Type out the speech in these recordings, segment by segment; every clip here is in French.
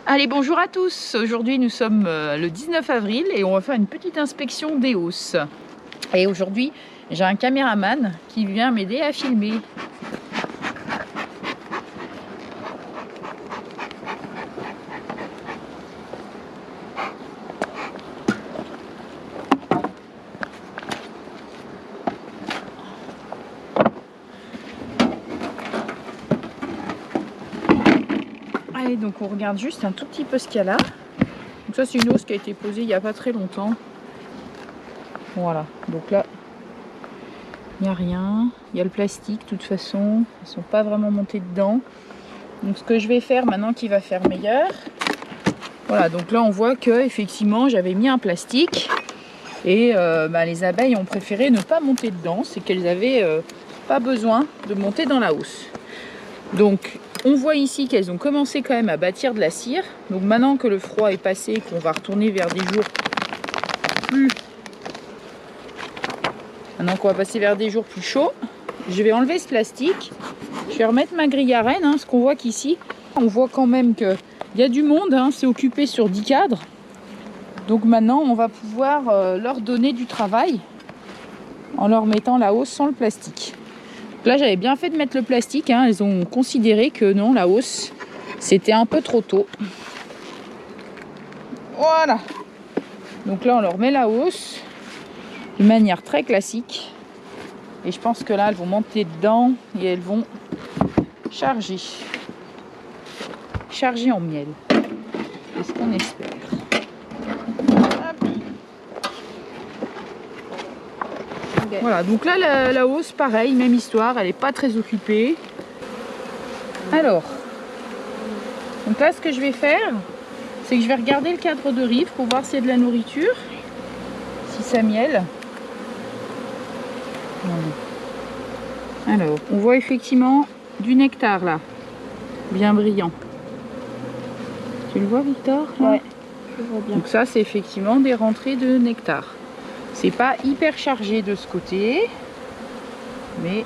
Allez, bonjour à tous. Aujourd'hui, nous sommes le 19 avril et on va faire une petite inspection des hausses. Et aujourd'hui, j'ai un caméraman qui vient m'aider à filmer. Allez, donc on regarde juste un tout petit peu ce qu'il y a là. Donc ça, c'est une hausse qui a été posée il n'y a pas très longtemps. Voilà, donc là, il n'y a rien. Il y a le plastique, de toute façon. Ils ne sont pas vraiment montés dedans. Donc ce que je vais faire maintenant qu'il va faire meilleur. Voilà, donc là on voit que effectivement j'avais mis un plastique. Et les abeilles ont préféré ne pas monter dedans. C'est qu'elles n'avaient pas besoin de monter dans la hausse. Donc on voit ici qu'elles ont commencé quand même à bâtir de la cire. Donc maintenant que le froid est passé, qu'on va retourner vers des jours plus... Maintenant qu'on va passer vers des jours plus chauds, je vais enlever ce plastique. Je vais remettre ma grille à reine, ce qu'on voit qu'ici, on voit quand même qu'il y a du monde, c'est occupé sur 10 cadres. Donc maintenant on va pouvoir leur donner du travail en leur mettant la hausse sans le plastique. Là j'avais bien fait de mettre le plastique, elles ont considéré que non, la hausse c'était un peu trop tôt. Voilà. Donc là on leur met la hausse de manière très classique. Et je pense que là elles vont monter dedans et elles vont charger en miel. C'est ce qu'on espère. Voilà, donc là la hausse, pareil, même histoire, elle n'est pas très occupée. Alors, donc là ce que je vais faire, c'est que je vais regarder le cadre de rive pour voir s'il y a de la nourriture, si ça miel. Voilà. Alors, on voit effectivement du nectar là, bien brillant. Tu le vois, Victor là? Ouais, je vois bien. Donc ça, c'est effectivement des rentrées de nectar. C'est pas hyper chargé de ce côté, mais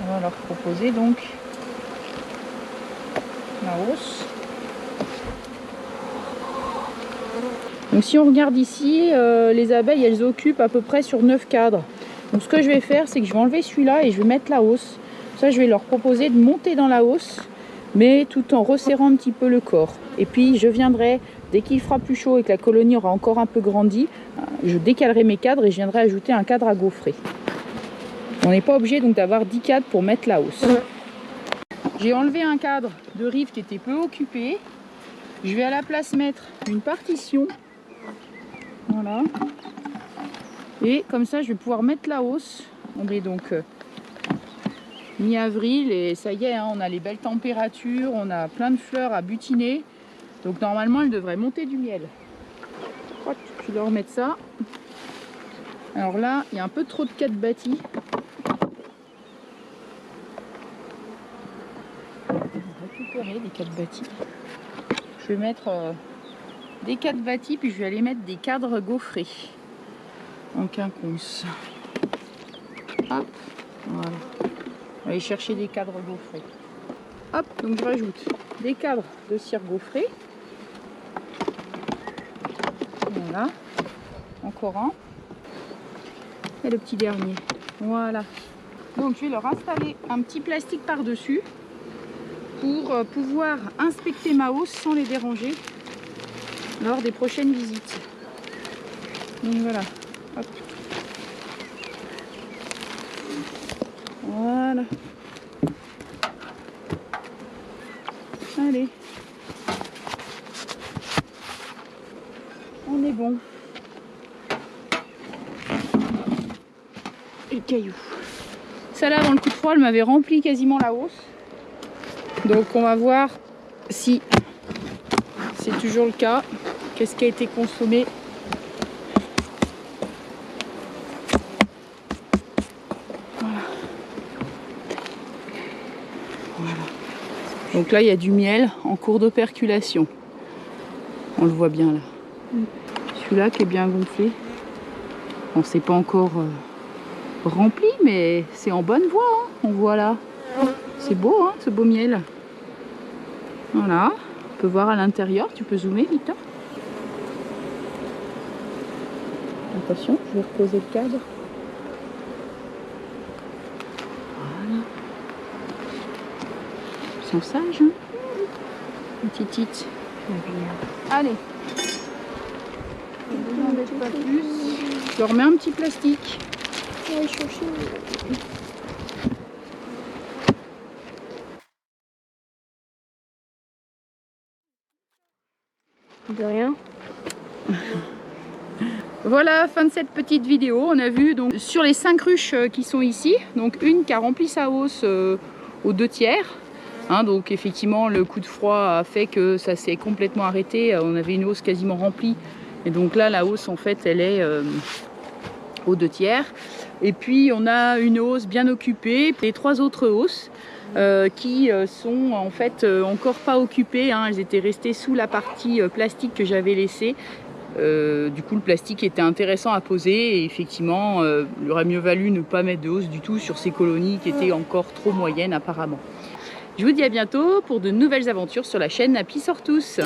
on va leur proposer donc la hausse. Donc si on regarde ici, les abeilles elles occupent à peu près sur 9 cadres. Donc ce que je vais faire, c'est que je vais enlever celui-là et je vais mettre la hausse. Ça, je vais leur proposer de monter dans la hausse, mais tout en resserrant un petit peu le corps. Et puis je viendrai, dès qu'il fera plus chaud et que la colonie aura encore un peu grandi, je décalerai mes cadres et je viendrai ajouter un cadre à gaufrer. On n'est pas obligé donc d'avoir 10 cadres pour mettre la hausse. J'ai enlevé un cadre de rive qui était peu occupé. Je vais à la place mettre une partition. Voilà. Et comme ça, je vais pouvoir mettre la hausse. On est donc mi-avril et ça y est, on a les belles températures, on a plein de fleurs à butiner. Donc normalement, elle devrait monter du miel. Je vais remettre ça. Alors là, il y a un peu trop de cadres bâtis. On va récupérer des cadres bâtis. Je vais mettre des cadres bâtis, puis je vais aller mettre des cadres gaufrés en quinconce. Hop, voilà. On va aller chercher des cadres gaufrés. Hop, donc je rajoute des cadres de cire gaufrée. Voilà. Encore un. Et le petit dernier. Voilà. Donc je vais leur installer un petit plastique par-dessus pour pouvoir inspecter ma hausse sans les déranger lors des prochaines visites. Donc voilà. Hop. Voilà. Allez. On est bon. Et cailloux. Ça là, dans le coup de froid, elle m'avait rempli quasiment la hausse. Donc on va voir si c'est toujours le cas. Qu'est-ce qui a été consommé. Voilà. Donc là, il y a du miel en cours d'operculation. On le voit bien là. Celui-là qui est bien gonflé. Bon, c'est pas encore rempli, mais c'est en bonne voie. On voit là. C'est beau, ce beau miel. Voilà. peut voir à l'intérieur. Tu peux zoomer, Victor? Attention, je vais reposer le cadre. Voilà. Ils sont sages, hein? Une petite tite. Allez. Je ne m'embête pas plus. Je leur mets un petit plastique. Ouais, ils sont chez nous. De rien. Voilà, fin de cette petite vidéo. On a vu donc sur les 5 ruches qui sont ici, donc une qui a rempli sa hausse aux 2/3. Hein, donc effectivement le coup de froid a fait que ça s'est complètement arrêté. On avait une hausse quasiment remplie. Et donc là la hausse en fait elle est aux 2/3. Et puis on a une hausse bien occupée. Les 3 autres hausses qui sont en fait encore pas occupées. Hein, elles étaient restées sous la partie plastique que j'avais laissée. Du coup le plastique était intéressant à poser et effectivement il aurait mieux valu ne pas mettre de hausse du tout sur ces colonies qui étaient encore trop moyennes apparemment. Je vous dis à bientôt pour de nouvelles aventures sur la chaîne Happy Sortous.